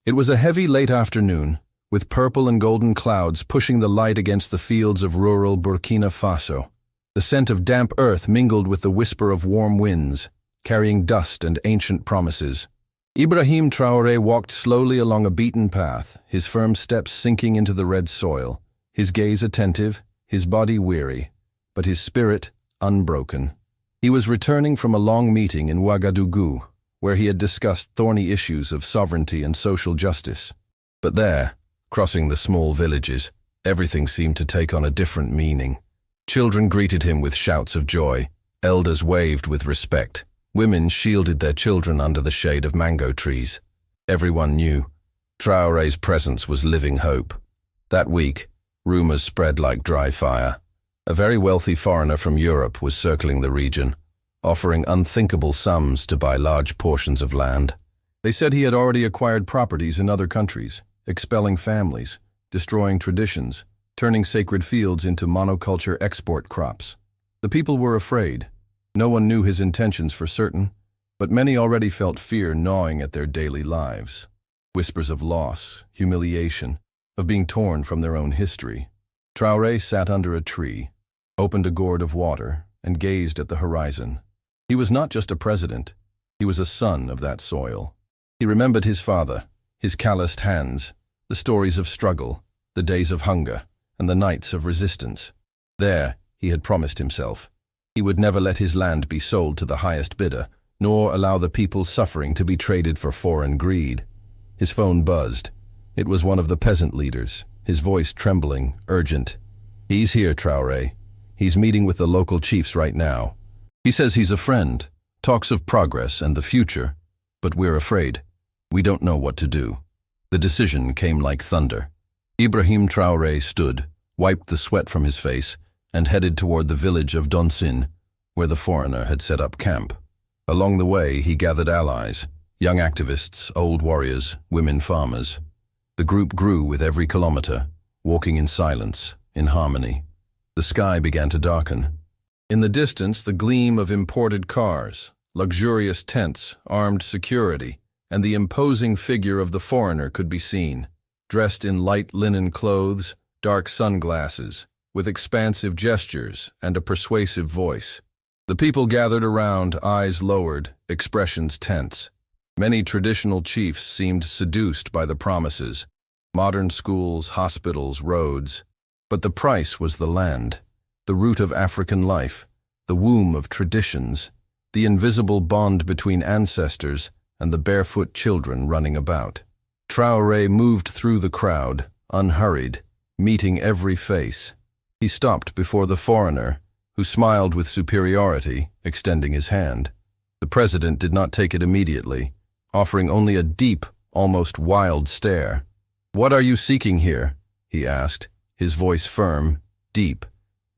It was a heavy late afternoon, with purple and golden clouds pushing the light against the fields of rural Burkina Faso. The scent of damp earth mingled with the whisper of warm winds, carrying dust and ancient promises. Ibrahim Traoré walked slowly along a beaten path, his firm steps sinking into the red soil, his gaze attentive, his body weary, but his spirit unbroken. He was returning from a long meeting in Ouagadougou, where he had discussed thorny issues of sovereignty and social justice. But there, crossing the small villages, everything seemed to take on a different meaning. Children greeted him with shouts of joy, elders waved with respect, women shielded their children under the shade of mango trees. Everyone knew Traoré's presence was living hope. That week, rumors spread like dry fire. A very wealthy foreigner from Europe was circling the region, offering unthinkable sums to buy large portions of land. They said he had already acquired properties in other countries, expelling families, destroying traditions, turning sacred fields into monoculture export crops. The people were afraid. No one knew his intentions for certain, but many already felt fear gnawing at their daily lives. Whispers of loss, humiliation, of being torn from their own history. Traoré sat under a tree, opened a gourd of water, and gazed at the horizon. He was not just a president, he was a son of that soil. He remembered his father, his calloused hands, the stories of struggle, the days of hunger, and the nights of resistance. There, he had promised himself, he would never let his land be sold to the highest bidder, nor allow the people's suffering to be traded for foreign greed. His phone buzzed. It was one of the peasant leaders, his voice trembling, urgent. "He's here, Traoré. He's meeting with the local chiefs right now. He says he's a friend, talks of progress and the future, but we're afraid. We don't know what to do." The decision came like thunder. Ibrahim Traoré stood, wiped the sweat from his face, and headed toward the village of Donsin, where the foreigner had set up camp. Along the way, he gathered allies, young activists, old warriors, women farmers. The group grew with every kilometer, walking in silence, in harmony. The sky began to darken. In the distance, the gleam of imported cars, luxurious tents, armed security, and the imposing figure of the foreigner could be seen, dressed in light linen clothes, dark sunglasses, with expansive gestures and a persuasive voice. The people gathered around, eyes lowered, expressions tense. Many traditional chiefs seemed seduced by the promises, modern schools, hospitals, roads. But the price was the land, the root of African life, the womb of traditions, the invisible bond between ancestors and the barefoot children running about. Traoré moved through the crowd, unhurried, meeting every face. He stopped before the foreigner, who smiled with superiority, extending his hand. The president did not take it immediately, offering only a deep, almost wild stare. "What are you seeking here?" he asked, his voice firm, deep,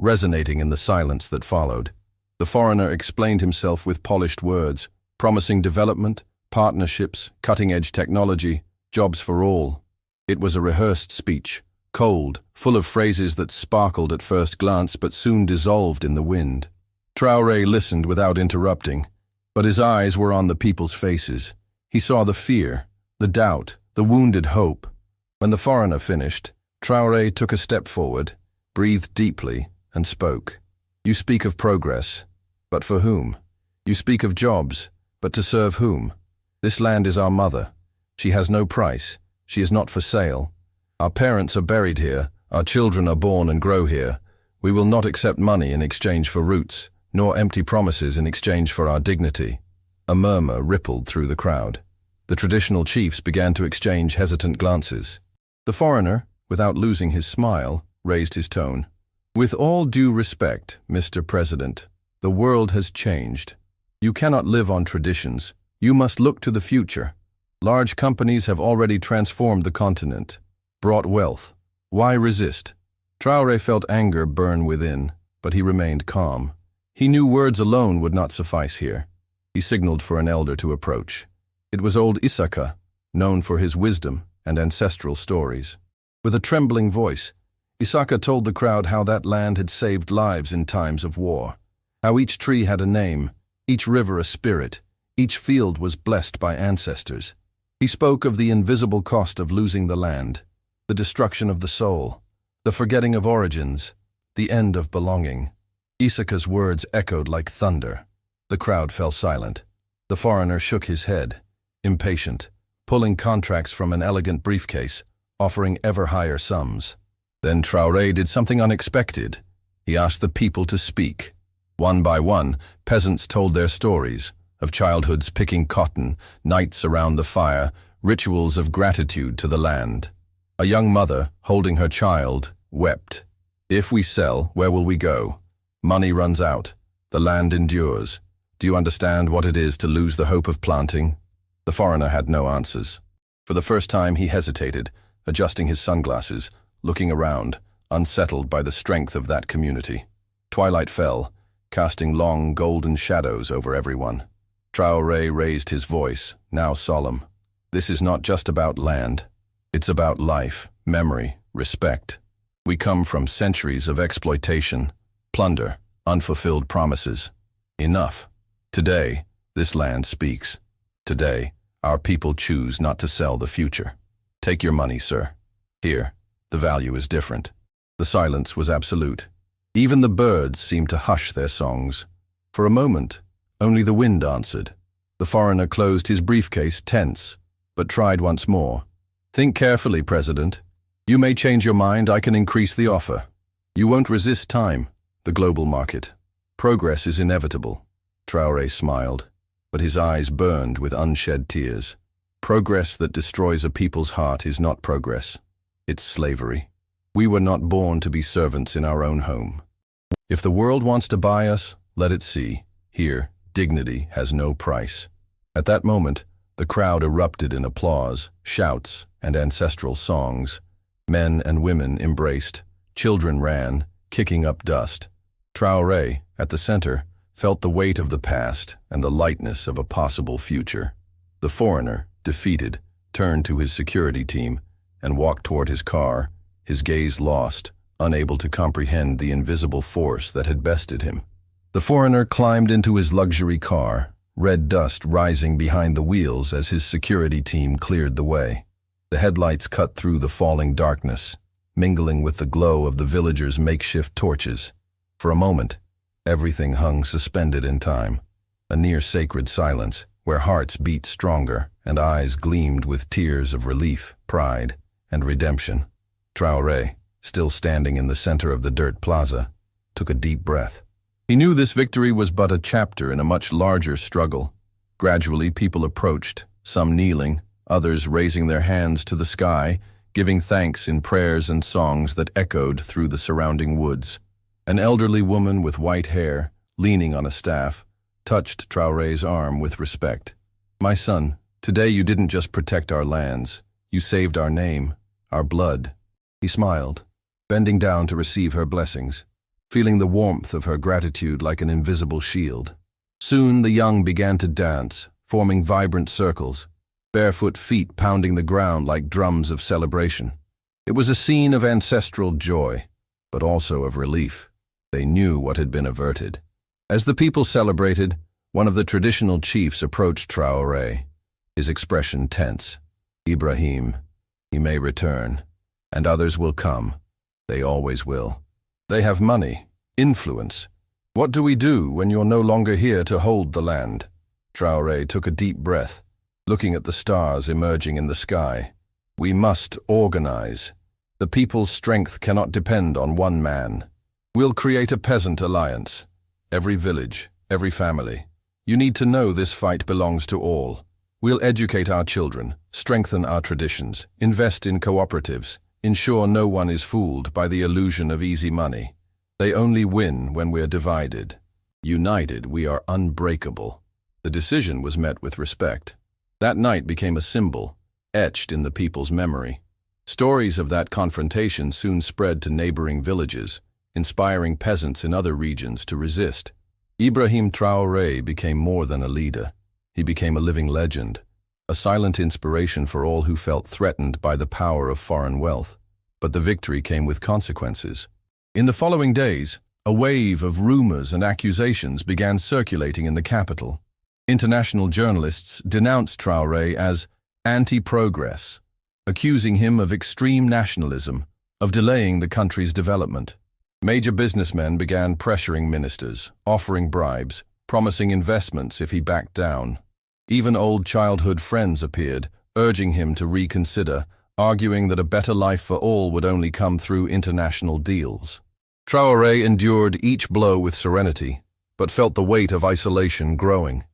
resonating in the silence that followed. The foreigner explained himself with polished words, promising development, partnerships, cutting-edge technology, jobs for all. It was a rehearsed speech, cold, full of phrases that sparkled at first glance but soon dissolved in the wind. Traoré listened without interrupting, but his eyes were on the people's faces. He saw the fear, the doubt, the wounded hope. When the foreigner finished, Traoré took a step forward, breathed deeply, and spoke. "You speak of progress, but for whom? You speak of jobs, but to serve whom? This land is our mother. She has no price. She is not for sale. Our parents are buried here. Our children are born and grow here. We will not accept money in exchange for roots, nor empty promises in exchange for our dignity." A murmur rippled through the crowd. The traditional chiefs began to exchange hesitant glances. The foreigner, without losing his smile, raised his tone. "With all due respect, Mr. President, the world has changed. You cannot live on traditions. You must look to the future. Large companies have already transformed the continent, brought wealth. Why resist?" Traoré felt anger burn within, but he remained calm. He knew words alone would not suffice here. He signaled for an elder to approach. It was old Isaka, known for his wisdom and ancestral stories. With a trembling voice, Isaka told the crowd how that land had saved lives in times of war, how each tree had a name, each river a spirit, each field was blessed by ancestors. He spoke of the invisible cost of losing the land, the destruction of the soul, the forgetting of origins, the end of belonging. Isaka's words echoed like thunder. The crowd fell silent. The foreigner shook his head, impatient, pulling contracts from an elegant briefcase, offering ever higher sums. Then Traoré did something unexpected. He asked the people to speak. One by one, peasants told their stories, of childhoods picking cotton, nights around the fire, rituals of gratitude to the land. A young mother, holding her child, wept. If we sell, where will we go? Money runs out. The land endures. Do you understand what it is to lose the hope of planting? The foreigner had no answers. For the first time he hesitated, adjusting his sunglasses, looking around, unsettled by the strength of that community. Twilight fell, casting long golden shadows over everyone. Traoré raised his voice, now solemn. This is not just about land. It's about life, memory, respect. We come from centuries of exploitation, plunder, unfulfilled promises. Enough. Today, this land speaks. Today, our people choose not to sell the future. Take your money, sir. Here, the value is different. The silence was absolute. Even the birds seemed to hush their songs. For a moment, only the wind answered. The foreigner closed his briefcase, tense, but tried once more. Think carefully, President. You may change your mind, I can increase the offer. You won't resist time, the global market. Progress is inevitable. Traoré smiled, but his eyes burned with unshed tears. Progress that destroys a people's heart is not progress. It's slavery. We were not born to be servants in our own home. If the world wants to buy us, let it see. Here, dignity has no price. At that moment, the crowd erupted in applause, shouts, and ancestral songs. Men and women embraced. Children ran, kicking up dust. Traoré, at the center, felt the weight of the past and the lightness of a possible future. The foreigner, defeated, turned to his security team and walked toward his car, his gaze lost, unable to comprehend the invisible force that had bested him. The foreigner climbed into his luxury car, red dust rising behind the wheels as his security team cleared the way. The headlights cut through the falling darkness, mingling with the glow of the villagers' makeshift torches. For a moment, everything hung suspended in time, a near-sacred silence where hearts beat stronger and eyes gleamed with tears of relief, pride, and redemption. Traoré, still standing in the center of the dirt plaza, took a deep breath. He knew this victory was but a chapter in a much larger struggle. Gradually, people approached, some kneeling, others raising their hands to the sky, giving thanks in prayers and songs that echoed through the surrounding woods. An elderly woman with white hair, leaning on a staff, touched Traoré's arm with respect. "My son, today you didn't just protect our lands. You saved our name, our blood." He smiled, bending down to receive her blessings, feeling the warmth of her gratitude like an invisible shield. Soon the young began to dance, forming vibrant circles, barefoot feet pounding the ground like drums of celebration. It was a scene of ancestral joy, but also of relief. They knew what had been averted. As the people celebrated, one of the traditional chiefs approached Traoré, his expression tense. "Ibrahim, he may return, and others will come. They always will. They have money, influence. What do we do when you're no longer here to hold the land?" Traoré took a deep breath, looking at the stars emerging in the sky. "We must organize. The people's strength cannot depend on one man. We'll create a peasant alliance. Every village, every family. You need to know this fight belongs to all. We'll educate our children, strengthen our traditions, invest in cooperatives, ensure no one is fooled by the illusion of easy money. They only win when we're divided. United, we are unbreakable." The decision was met with respect. That night became a symbol, etched in the people's memory. Stories of that confrontation soon spread to neighboring villages, inspiring peasants in other regions to resist. Ibrahim Traoré became more than a leader. He became a living legend, a silent inspiration for all who felt threatened by the power of foreign wealth. But the victory came with consequences. In the following days, a wave of rumors and accusations began circulating in the capital. International journalists denounced Traoré as anti-progress, accusing him of extreme nationalism, of delaying the country's development. Major businessmen began pressuring ministers, offering bribes, promising investments if he backed down. Even old childhood friends appeared, urging him to reconsider, arguing that a better life for all would only come through international deals. Traoré endured each blow with serenity, but felt the weight of isolation growing.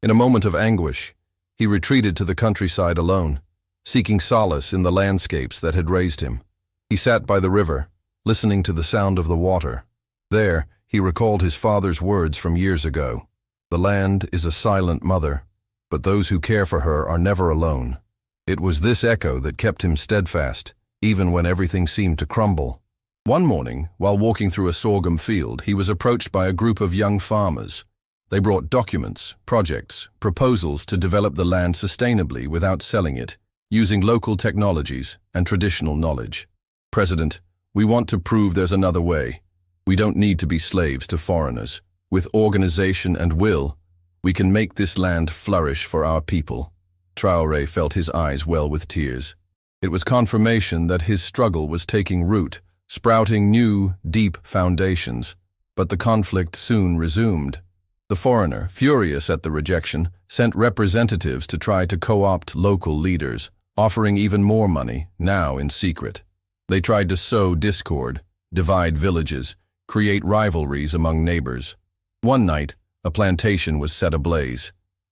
In a moment of anguish, he retreated to the countryside alone, seeking solace in the landscapes that had raised him. He sat by the river, listening to the sound of the water. There, he recalled his father's words from years ago. The land is a silent mother, but those who care for her are never alone. It was this echo that kept him steadfast, even when everything seemed to crumble. One morning, while walking through a sorghum field, he was approached by a group of young farmers. They brought documents, projects, proposals to develop the land sustainably without selling it, using local technologies and traditional knowledge. President, we want to prove there's another way. We don't need to be slaves to foreigners. With organization and will, we can make this land flourish for our people. Traoré felt his eyes well with tears. It was confirmation that his struggle was taking root, sprouting new, deep foundations. But the conflict soon resumed. The foreigner, furious at the rejection, sent representatives to try to co-opt local leaders, offering even more money, now in secret. They tried to sow discord, divide villages, create rivalries among neighbors. One night, a plantation was set ablaze.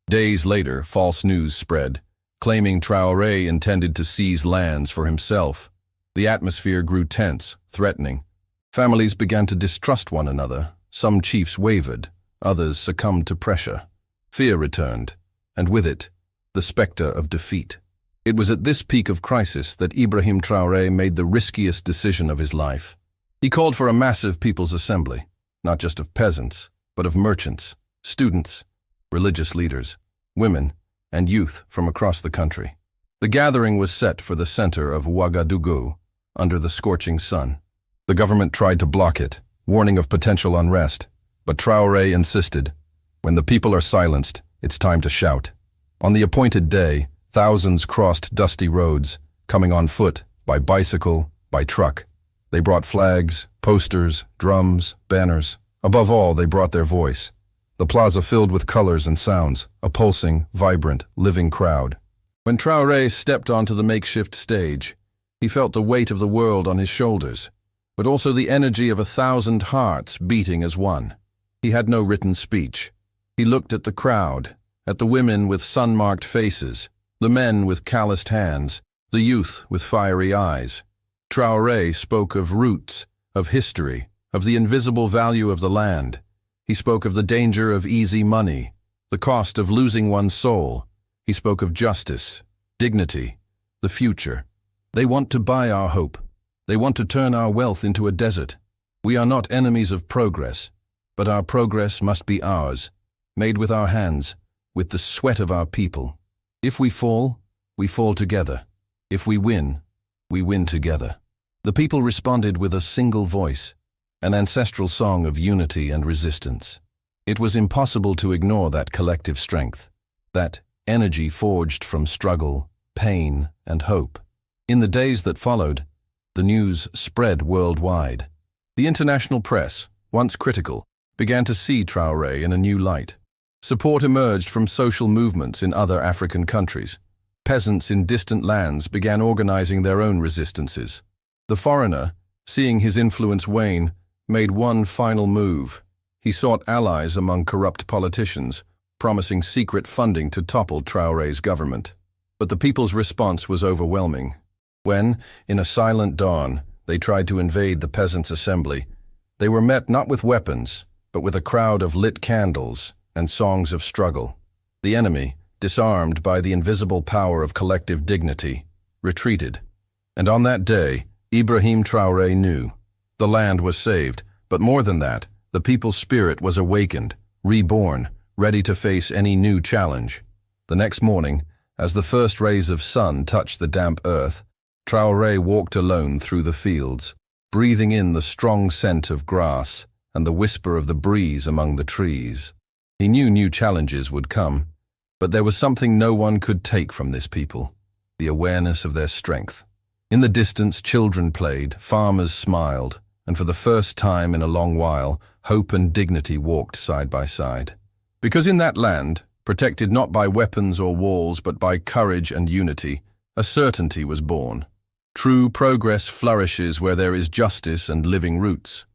Days later, false news spread, claiming Traoré intended to seize lands for himself. The atmosphere grew tense, threatening. Families began to distrust one another. Some chiefs wavered, others succumbed to pressure. Fear returned, and with it, the specter of defeat. It was at this peak of crisis that Ibrahim Traoré made the riskiest decision of his life. He called for a massive people's assembly, not just of peasants, but of merchants, students, religious leaders, women, and youth from across the country. The gathering was set for the center of Ouagadougou, under the scorching sun. The government tried to block it, warning of potential unrest, but Traoré insisted, when the people are silenced, it's time to shout. On the appointed day, thousands crossed dusty roads, coming on foot, by bicycle, by truck. They brought flags, posters, drums, banners. Above all, they brought their voice. The plaza filled with colors and sounds, a pulsing, vibrant, living crowd. When Traoré stepped onto the makeshift stage, he felt the weight of the world on his shoulders, but also the energy of 1,000 hearts beating as one. He had no written speech. He looked at the crowd, at the women with sun-marked faces, the men with calloused hands, the youth with fiery eyes. Traoré spoke of roots, of history, of the invisible value of the land. He spoke of the danger of easy money, the cost of losing one's soul. He spoke of justice, dignity, the future. They want to buy our hope. They want to turn our wealth into a desert. We are not enemies of progress, but our progress must be ours, made with our hands, with the sweat of our people. If we fall together. If we win together. The people responded with a single voice, an ancestral song of unity and resistance. It was impossible to ignore that collective strength, that energy forged from struggle, pain, and hope. In the days that followed, the news spread worldwide. The international press, once critical, began to see Traoré in a new light. Support emerged from social movements in other African countries. Peasants in distant lands began organizing their own resistances. The foreigner, seeing his influence wane, made one final move. He sought allies among corrupt politicians, promising secret funding to topple Traoré's government. But the people's response was overwhelming. When, in a silent dawn, they tried to invade the peasants' assembly, they were met not with weapons, but with a crowd of lit candles and songs of struggle. The enemy, disarmed by the invisible power of collective dignity, retreated. And on that day, Ibrahim Traoré knew. The land was saved, but more than that, the people's spirit was awakened, reborn, ready to face any new challenge. The next morning, as the first rays of sun touched the damp earth, Traoré walked alone through the fields, breathing in the strong scent of grass and the whisper of the breeze among the trees. He knew new challenges would come, but there was something no one could take from this people. the awareness of their strength. In the distance, children played, farmers smiled, and for the first time in a long while, hope and dignity walked side by side. Because in that land, protected not by weapons or walls but by courage and unity, a certainty was born. True progress flourishes where there is justice and living roots.